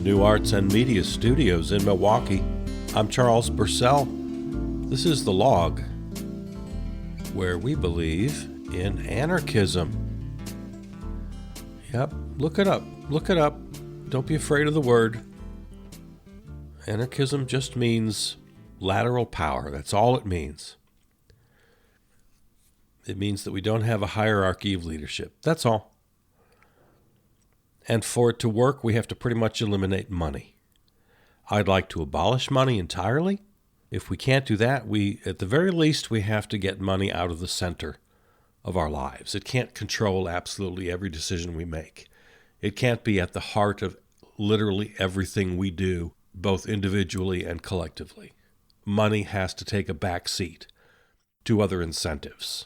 New Arts and Media Studios in Milwaukee. I'm Charles Purcell. This is The Log, where we believe in anarchism. Yep, look it up. Look it up. Don't be afraid of the word. Anarchism just means lateral power. That's all it means. It means that we don't have a hierarchy of leadership. That's all. And for it to work, we have to pretty much eliminate money. I'd like to abolish money entirely. If we can't do that, at the very least, we have to get money out of the center of our lives. It can't control absolutely every decision we make. It can't be at the heart of literally everything we do, both individually and collectively. Money has to take a back seat to other incentives.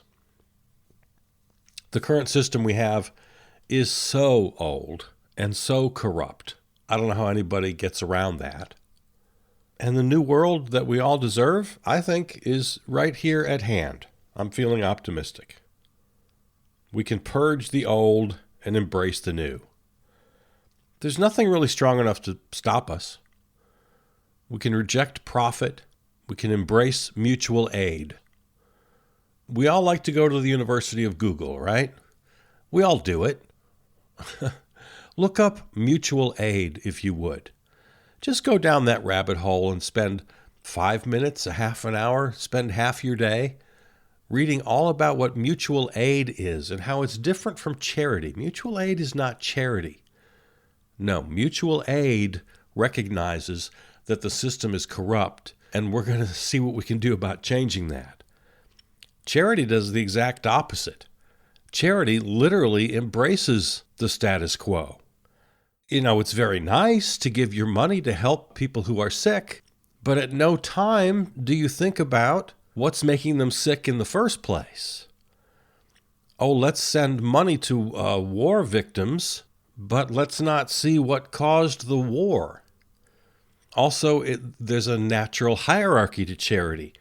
The current system we have is so old and so corrupt. I don't know how anybody gets around that. And the new world that we all deserve, I think, is right here at hand. I'm feeling optimistic. We can purge the old and embrace the new. There's nothing really strong enough to stop us. We can reject profit. We can embrace mutual aid. We all like to go to the University of Google, right? We all do it. Look up mutual aid if you would. Just go down that rabbit hole and spend 5 minutes, a half an hour, spend half your day reading all about what mutual aid is and how it's different from charity. Mutual aid is not charity. No, mutual aid recognizes that the system is corrupt, and we're going to see what we can do about changing that. Charity does the exact opposite. Charity literally embraces the status quo. You know, it's very nice to give your money to help people who are sick, but at no time do you think about what's making them sick in the first place. Oh, let's send money to war victims, but let's not see what caused the war. Also, there's a natural hierarchy to charity.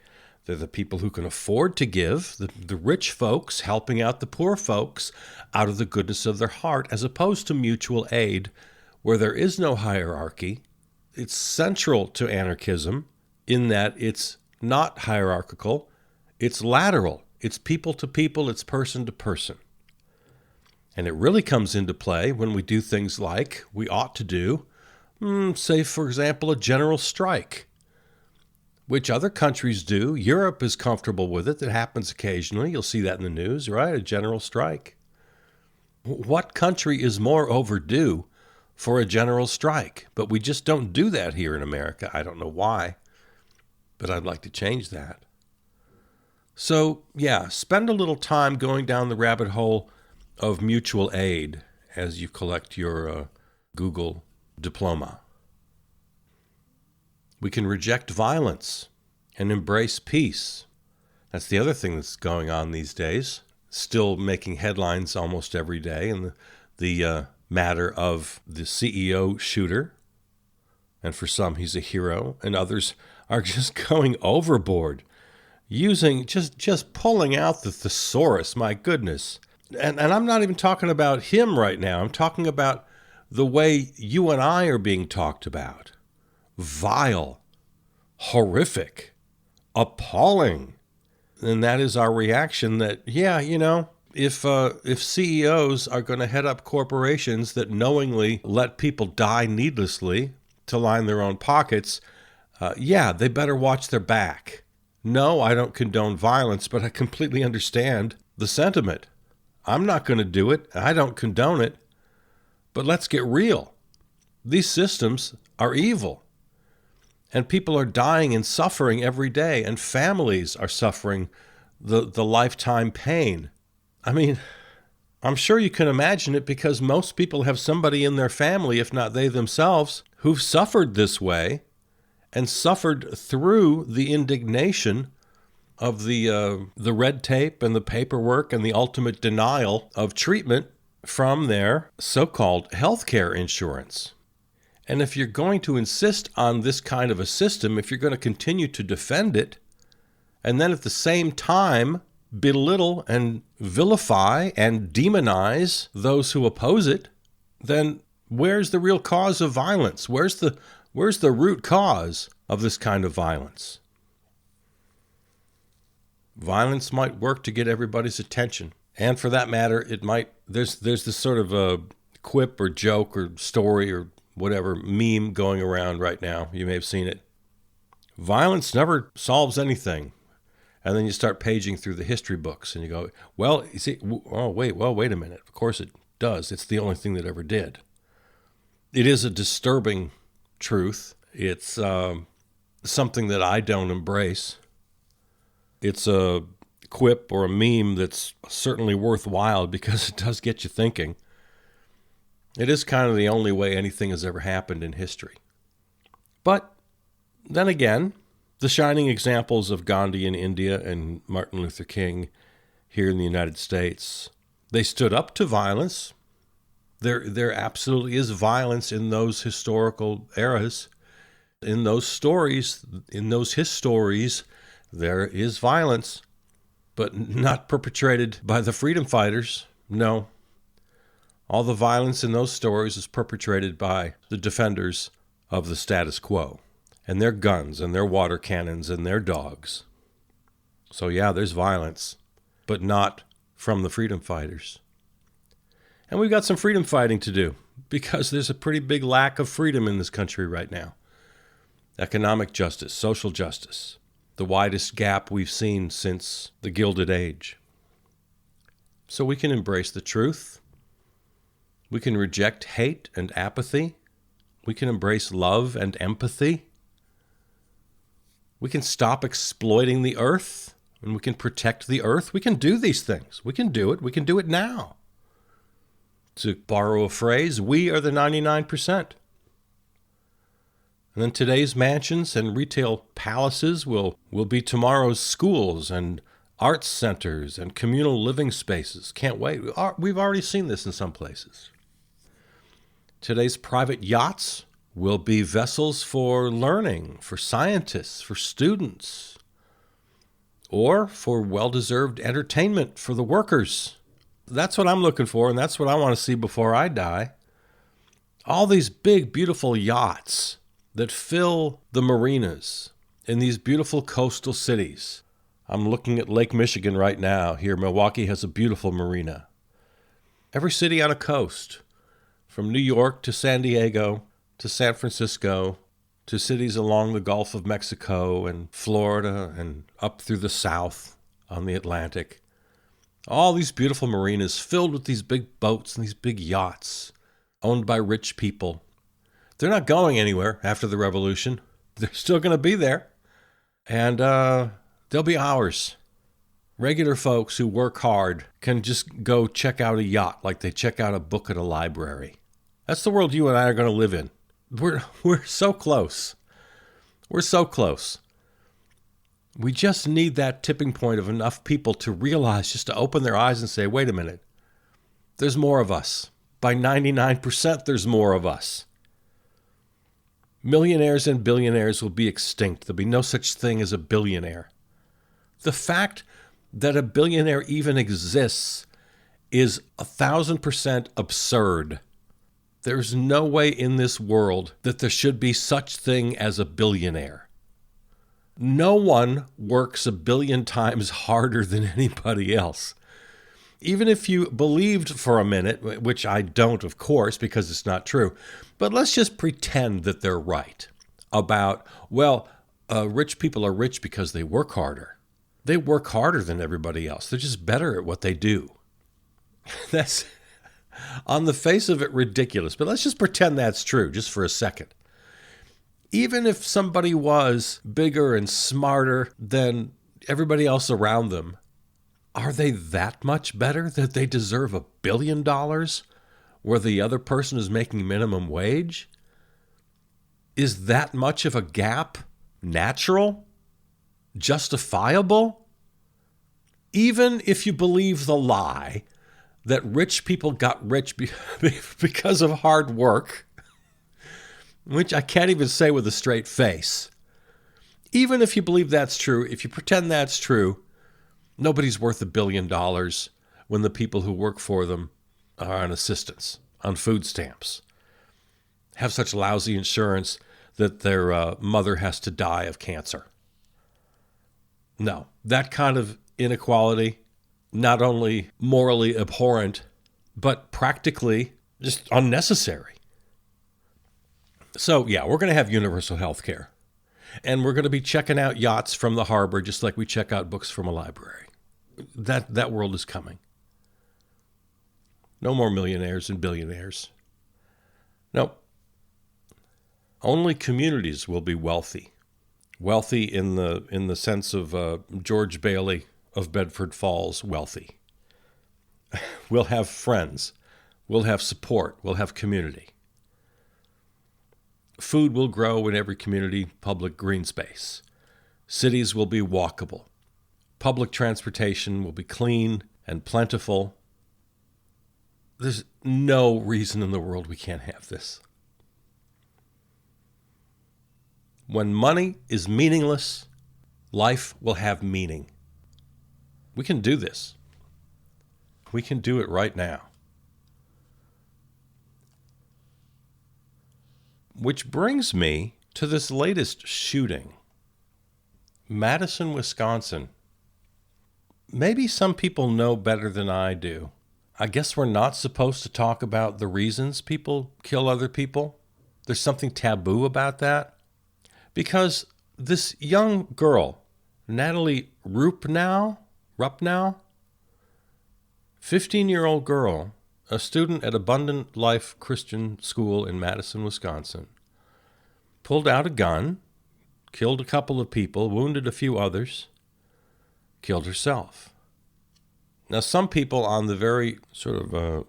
They're the people who can afford to give, the rich folks helping out the poor folks out of the goodness of their heart, as opposed to mutual aid, where there is no hierarchy. It's central to anarchism in that it's not hierarchical, it's lateral, it's people to people, it's person to person. And it really comes into play when we do things like we ought to do, say, for example, a general strike, which other countries do. Europe is comfortable with it. It happens occasionally. You'll see that in the news, right? A general strike. What country is more overdue for a general strike? But we just don't do that here in America. I don't know why, but I'd like to change that. So, yeah, spend a little time going down the rabbit hole of mutual aid as you collect your Google diploma. We can reject violence and embrace peace. That's the other thing that's going on these days. Still making headlines almost every day in the matter of the CEO shooter. And for some, he's a hero. And others are just going overboard, using, just pulling out the thesaurus, my goodness. And I'm not even talking about him right now. I'm talking about the way you and I are being talked about. Vile, horrific, appalling. And that is our reaction that, yeah, you know, if CEOs are going to head up corporations that knowingly let people die needlessly to line their own pockets, they better watch their back. No, I don't condone violence, but I completely understand the sentiment. I'm not going to do it. I don't condone it. But let's get real. These systems are evil. And people are dying and suffering every day, and families are suffering the lifetime pain. I mean, I'm sure you can imagine it because most people have somebody in their family, if not they themselves, who've suffered this way and suffered through the indignation of the red tape and the paperwork and the ultimate denial of treatment from their so-called healthcare insurance. And if you're going to insist on this kind of a system, if you're going to continue to defend it, and then at the same time belittle and vilify and demonize those who oppose it, then Where's the real cause of violence? Where's the root cause of this kind of violence? Violence might work to get everybody's attention. And for that matter, it might, there's this sort of a quip or joke or story or whatever meme going around right now. You may have seen it. Violence never solves anything. And then you start paging through the history books and you go, well, you see, wait a minute. Of course it does. It's the only thing that ever did. It is a disturbing truth. It's something that I don't embrace. It's a quip or a meme that's certainly worthwhile because it does get you thinking. It is kind of the only way anything has ever happened in history. But then again, the shining examples of Gandhi in India and Martin Luther King here in the United States, they stood up to violence. There absolutely is violence in those historical eras. In those stories, in those his stories, there is violence, but not perpetrated by the freedom fighters. No. All the violence in those stories is perpetrated by the defenders of the status quo and their guns and their water cannons and their dogs. So yeah, there's violence, but not from the freedom fighters. And we've got some freedom fighting to do because there's a pretty big lack of freedom in this country right now. Economic justice, social justice, the widest gap we've seen since the Gilded Age. So we can embrace the truth. We can reject hate and apathy. We can embrace love and empathy. We can stop exploiting the earth, and we can protect the earth. We can do these things. We can do it. We can do it now. To borrow a phrase, we are the 99%. And then today's mansions and retail palaces will be tomorrow's schools and arts centers and communal living spaces. Can't wait. We've already seen this in some places. Today's private yachts will be vessels for learning, for scientists, for students, or for well-deserved entertainment for the workers. That's what I'm looking for, and that's what I want to see before I die. All these big, beautiful yachts that fill the marinas in these beautiful coastal cities. I'm looking at Lake Michigan right now. Here, Milwaukee has a beautiful marina. Every city on a coast, from New York to San Diego to San Francisco to cities along the Gulf of Mexico and Florida and up through the south on the Atlantic. All these beautiful marinas filled with these big boats and these big yachts owned by rich people. They're not going anywhere after the revolution. They're still going to be there. And they'll be ours. Regular folks who work hard can just go check out a yacht like they check out a book at a library. That's the world you and I are going to live in. We're so close. We're so close. We just need that tipping point of enough people to realize, just to open their eyes and say, wait a minute, there's more of us. By 99%, there's more of us. Millionaires and billionaires will be extinct. There'll be no such thing as a billionaire. The fact that a billionaire even exists is 1,000% absurd. There's no way in this world that there should be such thing as a billionaire. No one works 1 billion times harder than anybody else. Even if you believed for a minute, which I don't, of course, because it's not true, but let's just pretend that they're right about, rich people are rich because they work harder. They work harder than everybody else. They're just better at what they do. That's, on the face of it, ridiculous, but let's just pretend that's true just for a second. Even if somebody was bigger and smarter than everybody else around them, are they that much better that they deserve $1 billion where the other person is making minimum wage? Is that much of a gap natural? Justifiable? Even if you believe the lie that rich people got rich because of hard work, which I can't even say with a straight face. Even if you believe that's true, if you pretend that's true, nobody's worth $1 billion when the people who work for them are on assistance, on food stamps. have such lousy insurance that their mother has to die of cancer. No, that kind of inequality, not only morally abhorrent, but practically just unnecessary. So, yeah, we're going to have universal health care. And we're going to be checking out yachts from the harbor just like we check out books from a library. That world is coming. No more millionaires and billionaires. No. Only communities will be wealthy. Wealthy in the sense of George Bailey of Bedford Falls wealthy. We'll have friends. We'll have support. We'll have community. Food will grow in every community, public green space. Cities will be walkable. Public transportation will be clean and plentiful. There's no reason in the world we can't have this. When money is meaningless, life will have meaning. We can do this. We can do it right now. Which brings me to this latest shooting. Madison, Wisconsin. Maybe some people know better than I do. I guess we're not supposed to talk about the reasons people kill other people. There's something taboo about that. Because this young girl, Natalie Rupnow, 15-year-old girl, a student at Abundant Life Christian School in Madison, Wisconsin, pulled out a gun, killed a couple of people, wounded a few others, killed herself. Now, some people on the very sort of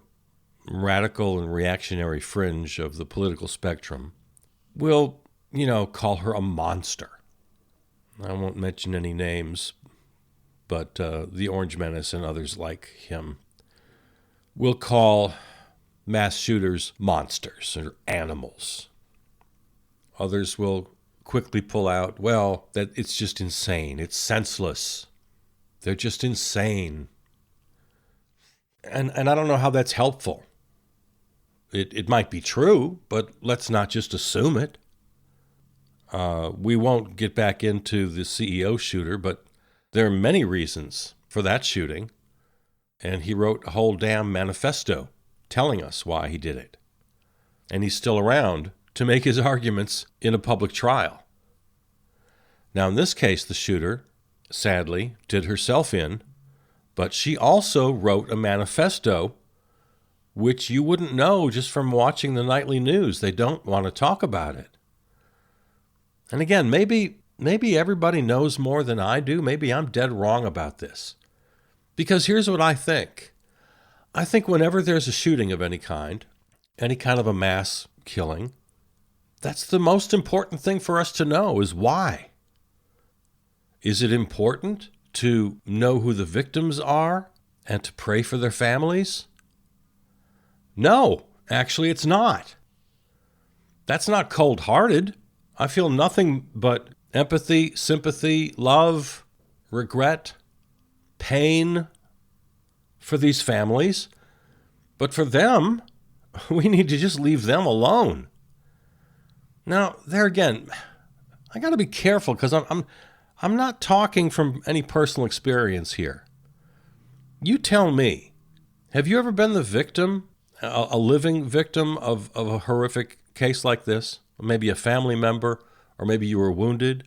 radical and reactionary fringe of the political spectrum will, call her a monster. I won't mention any names, but the Orange Menace and others like him will call mass shooters monsters or animals. Others will quickly pull out, that it's just insane. It's senseless. They're just insane. And I don't know how that's helpful. It might be true, but let's not just assume it. We won't get back into the CEO shooter, but there are many reasons for that shooting. And he wrote a whole damn manifesto telling us why he did it. And he's still around to make his arguments in a public trial. Now, in this case, the shooter, sadly, did herself in, but she also wrote a manifesto which you wouldn't know just from watching the nightly news. They don't want to talk about it. And again, maybe everybody knows more than I do. Maybe I'm dead wrong about this. Because here's what I think. I think whenever there's a shooting of any kind of a mass killing, that's the most important thing for us to know is why. Is it important to know who the victims are and to pray for their families? No, actually it's not. That's not cold-hearted. I feel nothing but empathy, sympathy, love, regret, pain for these families. But for them, we need to just leave them alone. Now, there again, I got to be careful because I'm not talking from any personal experience here. You tell me, have you ever been the victim, a living victim of a horrific case like this? Maybe a family member, or maybe you were wounded.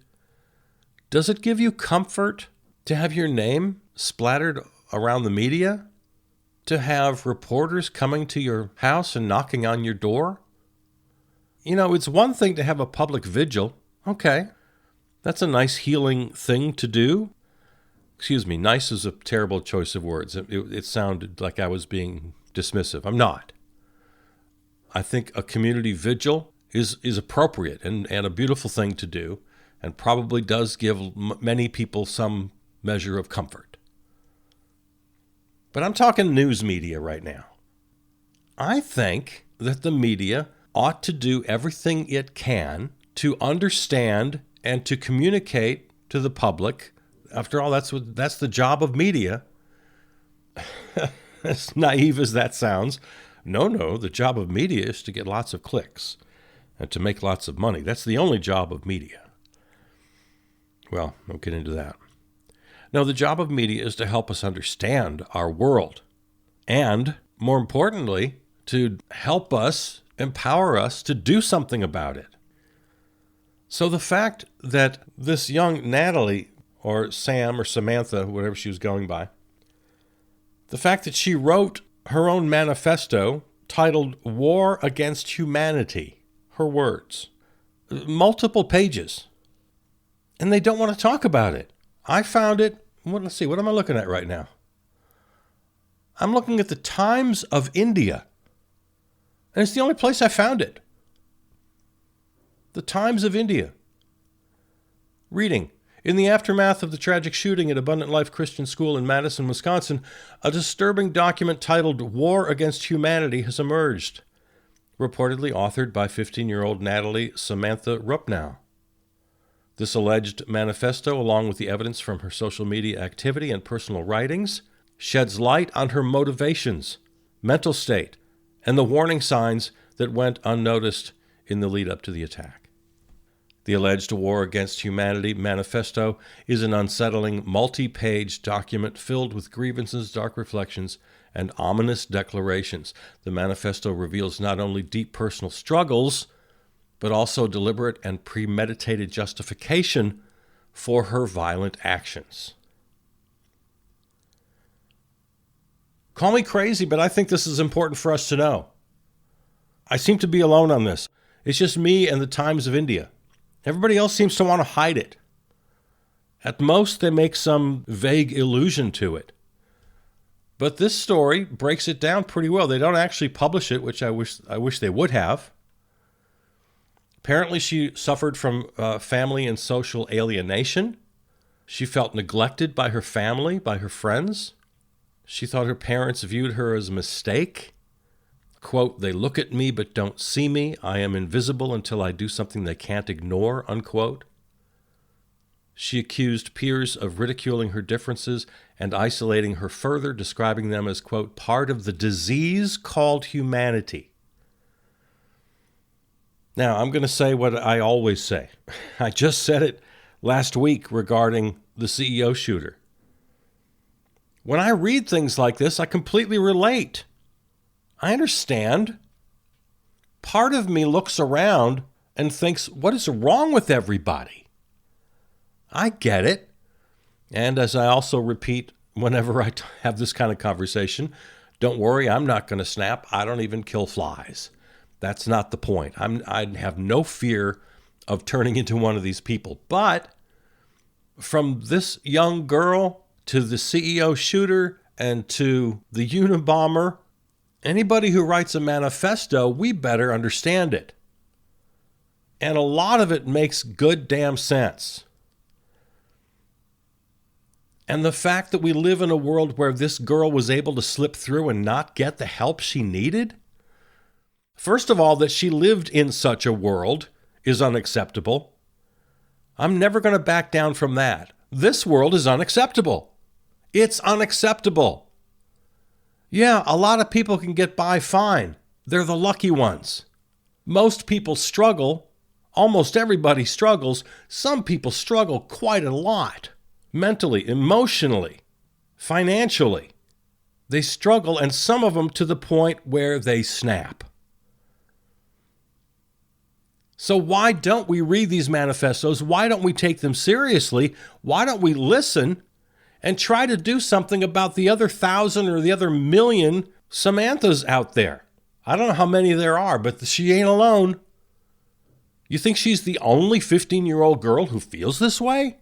Does it give you comfort to have your name splattered around the media? To have reporters coming to your house and knocking on your door? It's one thing to have a public vigil. Okay, that's a nice healing thing to do. Excuse me, nice is a terrible choice of words. It sounded like I was being dismissive. I'm not. I think a community vigil is appropriate and a beautiful thing to do, and probably does give many people some measure of comfort. But I'm talking news media right now. I think that the media ought to do everything it can to understand and to communicate to the public. After all, that's the job of media. As naive as that sounds, no, the job of media is to get lots of clicks. and to make lots of money. That's the only job of media. Well, we'll get into that. No, the job of media is to help us understand our world and, more importantly, to help us, empower us to do something about it. So the fact that this young Natalie, or Sam or Samantha, whatever she was going by, the fact that she wrote her own manifesto titled War Against Humanity, her words, multiple pages, and they don't want to talk about it. I found it. Let's see, what am I looking at right now? I'm looking at the Times of India. And it's the only place I found it. The Times of India. Reading, in the aftermath of the tragic shooting at Abundant Life Christian School in Madison, Wisconsin, a disturbing document titled War Against Humanity has emerged, reportedly authored by 15-year-old Natalie Samantha Rupnow. This alleged manifesto, along with the evidence from her social media activity and personal writings, sheds light on her motivations, mental state, and the warning signs that went unnoticed in the lead-up to the attack. The alleged War Against Humanity manifesto is an unsettling, multi-page document filled with grievances, dark reflections, and ominous declarations. The manifesto reveals not only deep personal struggles, but also deliberate and premeditated justification for her violent actions. Call me crazy, but I think this is important for us to know. I seem to be alone on this. It's just me and the Times of India. Everybody else seems to want to hide it. At most, they make some vague allusion to it. But this story breaks it down pretty well. They don't actually publish it, which I wish they would have. Apparently, she suffered from family and social alienation. She felt neglected by her family, by her friends. She thought her parents viewed her as a mistake. Quote, they look at me but don't see me. I am invisible until I do something they can't ignore, unquote. She accused peers of ridiculing her differences and isolating her further, describing them as, quote, part of the disease called humanity. Now, I'm going to say what I always say. I just said it last week regarding the CEO shooter. When I read things like this, I completely relate. I understand. Part of me looks around and thinks, what is wrong with everybody? I get it. And as I also repeat whenever I have this kind of conversation, don't worry, I'm not going to snap. I don't even kill flies. That's not the point. I have no fear of turning into one of these people. But from this young girl to the CEO shooter and to the Unabomber, anybody who writes a manifesto, we better understand it. And a lot of it makes good damn sense. And the fact that we live in a world where this girl was able to slip through and not get the help she needed, first of all, that she lived in such a world is unacceptable. I'm never going to back down from that. This world is unacceptable. It's unacceptable. Yeah, a lot of people can get by fine. They're the lucky ones. Most people struggle. Almost everybody struggles. Some people struggle quite a lot. Mentally, emotionally, financially. They struggle, and some of them to the point where they snap. So why don't we read these manifestos? Why don't we take them seriously? Why don't we listen and try to do something about the other 1,000 or the other million Samanthas out there? I don't know how many there are, but she ain't alone. You think she's the only 15-year-old girl who feels this way?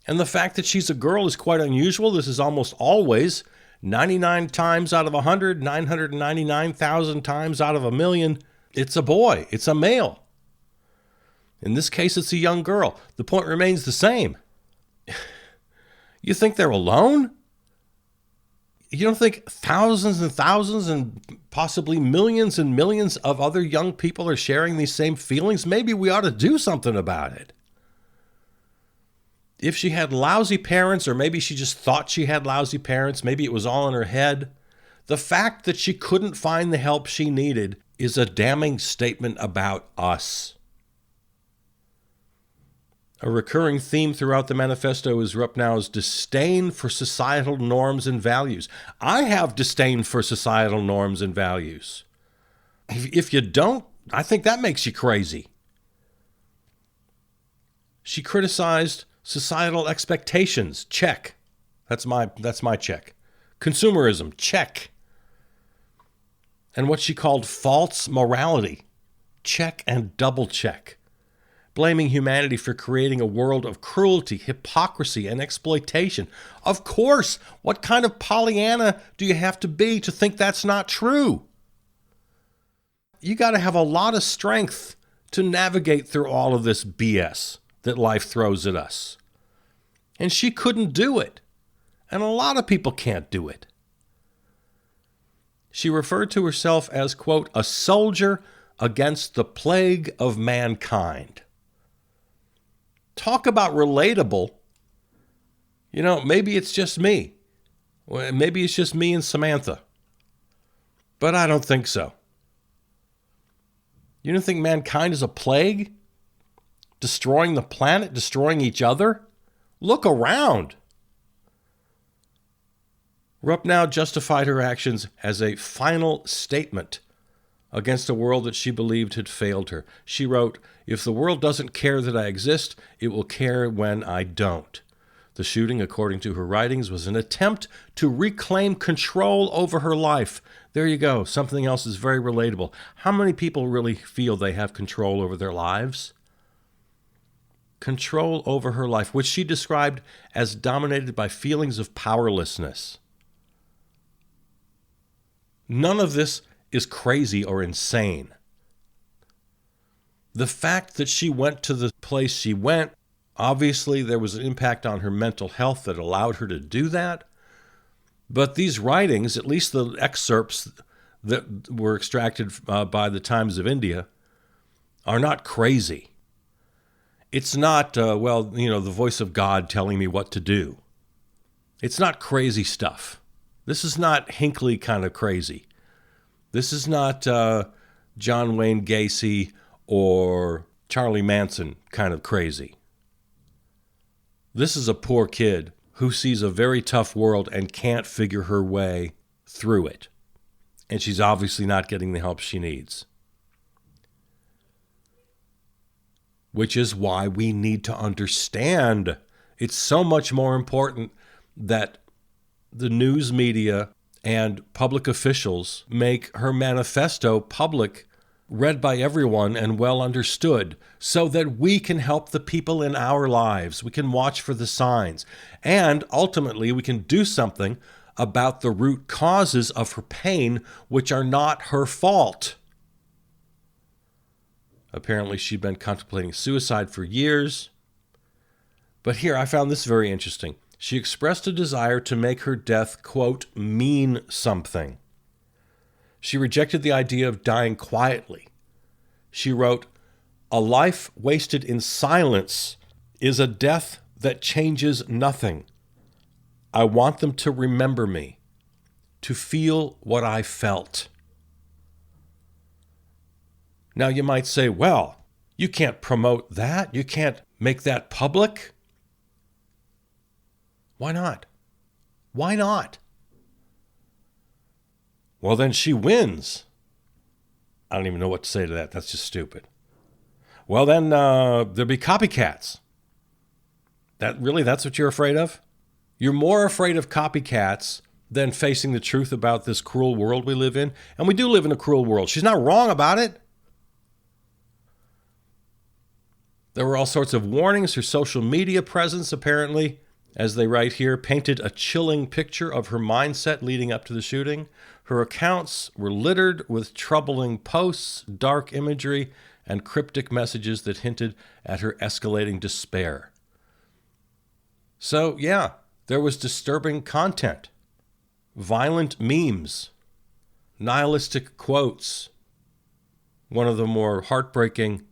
And the fact that she's a girl is quite unusual. This is almost always 99 times out of 100, 999,000 times out of a million. It's a boy. It's a male. In this case, it's a young girl. The point remains the same. You think they're alone? You don't think thousands and thousands and possibly millions and millions of other young people are sharing these same feelings? Maybe we ought to do something about it. If she had lousy parents, or maybe she just thought she had lousy parents, maybe it was all in her head, the fact that she couldn't find the help she needed is a damning statement about us. A recurring theme throughout the manifesto is Rupnau's disdain for societal norms and values. I have disdain for societal norms and values. If you don't, I think that makes you crazy. She criticized societal expectations. Check. That's my check. Consumerism. Check. And what she called false morality. Check and double check. Blaming humanity for creating a world of cruelty, hypocrisy, and exploitation. Of course, what kind of Pollyanna do you have to be to think that's not true? You got to have a lot of strength to navigate through all of this BS that life throws at us. And she couldn't do it. And a lot of people can't do it. She referred to herself as, quote, a soldier against the plague of mankind. Talk about relatable. You know, maybe it's just me. Maybe it's just me and Samantha. But I don't think so. You don't think mankind is a plague? Destroying the planet, destroying each other? Look around. Rupnau justified her actions as a final statement against a world that she believed had failed her. She wrote, "If the world doesn't care that I exist, it will care when I don't." The shooting, according to her writings, was an attempt to reclaim control over her life. There you go. Something else is very relatable. How many people really feel they have control over their lives? Control over her life, which she described as dominated by feelings of powerlessness. None of this is crazy or insane. The fact that she went to the place she went, obviously there was an impact on her mental health that allowed her to do that. But these writings, at least the excerpts that were extracted by the Times of India, are not crazy. It's not, the voice of God telling me what to do. It's not crazy stuff. This is not Hinckley kind of crazy. This is not John Wayne Gacy or Charlie Manson kind of crazy. This is a poor kid who sees a very tough world and can't figure her way through it. And she's obviously not getting the help she needs. Which is why we need to understand it's so much more important that the news media and public officials make her manifesto public, read by everyone and well understood, so that we can help the people in our lives. We can watch for the signs. And ultimately, we can do something about the root causes of her pain, which are not her fault. Apparently, she'd been contemplating suicide for years. But here, I found this very interesting. She expressed a desire to make her death, quote, mean something. She rejected the idea of dying quietly. She wrote, "A life wasted in silence is a death that changes nothing. I want them to remember me, to feel what I felt." Now you might say, well, you can't promote that. You can't make that public. Why not? Why not? Well, then she wins. I don't even know what to say to that. That's just stupid. Well, then there'll be copycats. That's what you're afraid of? You're more afraid of copycats than facing the truth about this cruel world we live in. And we do live in a cruel world. She's not wrong about it. There were all sorts of warnings. Her social media presence, apparently, as they write here, painted a chilling picture of her mindset leading up to the shooting. Her accounts were littered with troubling posts, dark imagery, and cryptic messages that hinted at her escalating despair. So, yeah, there was disturbing content, violent memes, nihilistic quotes. One of the more heartbreaking,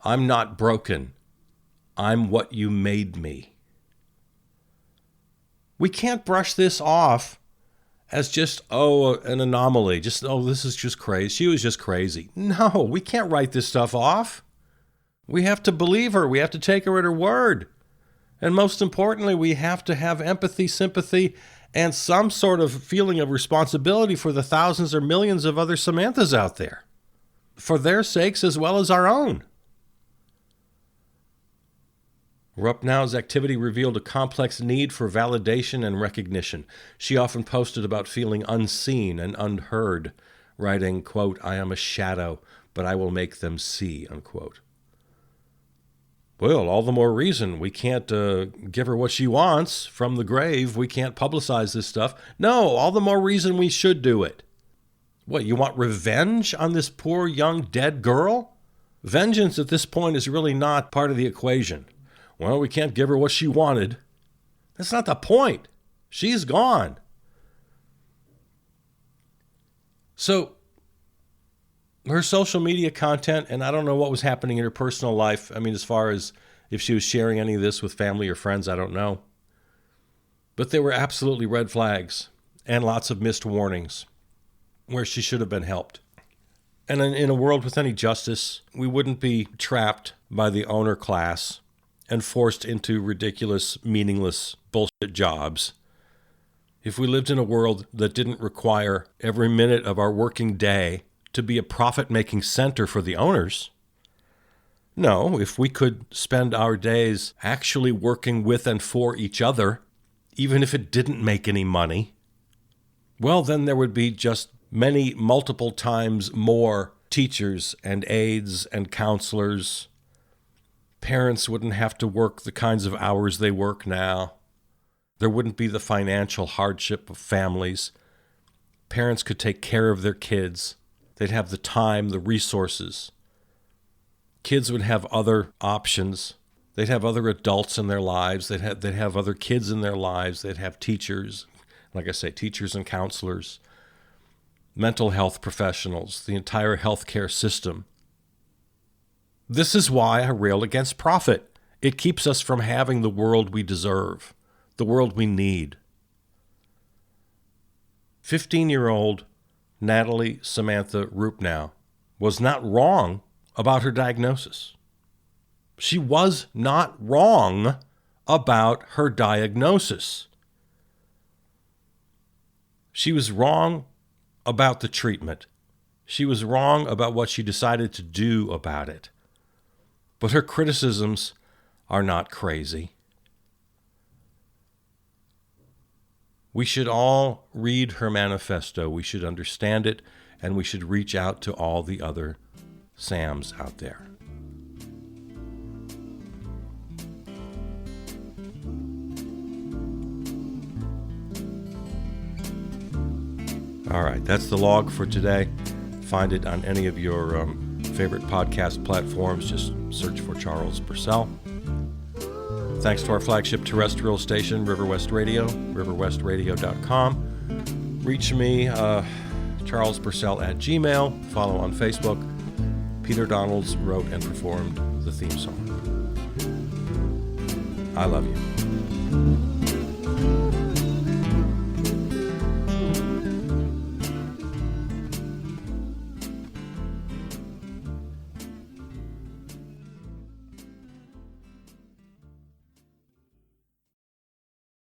"I'm not broken. I'm what you made me." We can't brush this off as just, an anomaly. Just, this is just crazy. She was just crazy. No, we can't write this stuff off. We have to believe her. We have to take her at her word. And most importantly, we have to have empathy, sympathy, and some sort of feeling of responsibility for the thousands or millions of other Samanthas out there, for their sakes as well as our own. Rupp Now's activity revealed a complex need for validation and recognition. She often posted about feeling unseen and unheard, writing, quote, "I am a shadow, but I will make them see," unquote. Well, all the more reason we can't give her what she wants from the grave. We can't publicize this stuff. No, all the more reason we should do it. What, you want revenge on this poor young dead girl? Vengeance at this point is really not part of the equation. Well, we can't give her what she wanted. That's not the point. She's gone. So her social media content, and I don't know what was happening in her personal life. I mean, as far as if she was sharing any of this with family or friends, I don't know. But there were absolutely red flags and lots of missed warnings where she should have been helped. And in a world with any justice, we wouldn't be trapped by the owner class and forced into ridiculous, meaningless, bullshit jobs. If we lived in a world that didn't require every minute of our working day to be a profit-making center for the owners. No, if we could spend our days actually working with and for each other, even if it didn't make any money, well, then there would be just multiple times more teachers and aides and counselors. Parents wouldn't have to work the kinds of hours they work now. There wouldn't be the financial hardship of families. Parents could take care of their kids. They'd have the time, the resources. Kids would have other options. They'd have other adults in their lives. They'd have other kids in their lives. They'd have teachers, like I say, teachers and counselors, mental health professionals, the entire healthcare system. This is why I rail against profit. It keeps us from having the world we deserve, the world we need. 15-year-old Natalie Samantha Rupnow was not wrong about her diagnosis. She was not wrong about her diagnosis. She was wrong about the treatment. She was wrong about what she decided to do about it. But her criticisms are not crazy. We should all read her manifesto. We should understand it, and we should reach out to all the other Sams out there. All right, that's the log for today. Find it on any of your favorite podcast platforms. Just search for Charles Purcell. Thanks to our flagship terrestrial station, River West Radio, riverwestradio.com. Reach me, Charles Purcell at Gmail. Follow on Facebook. Peter Donalds wrote and performed the theme song. I love you.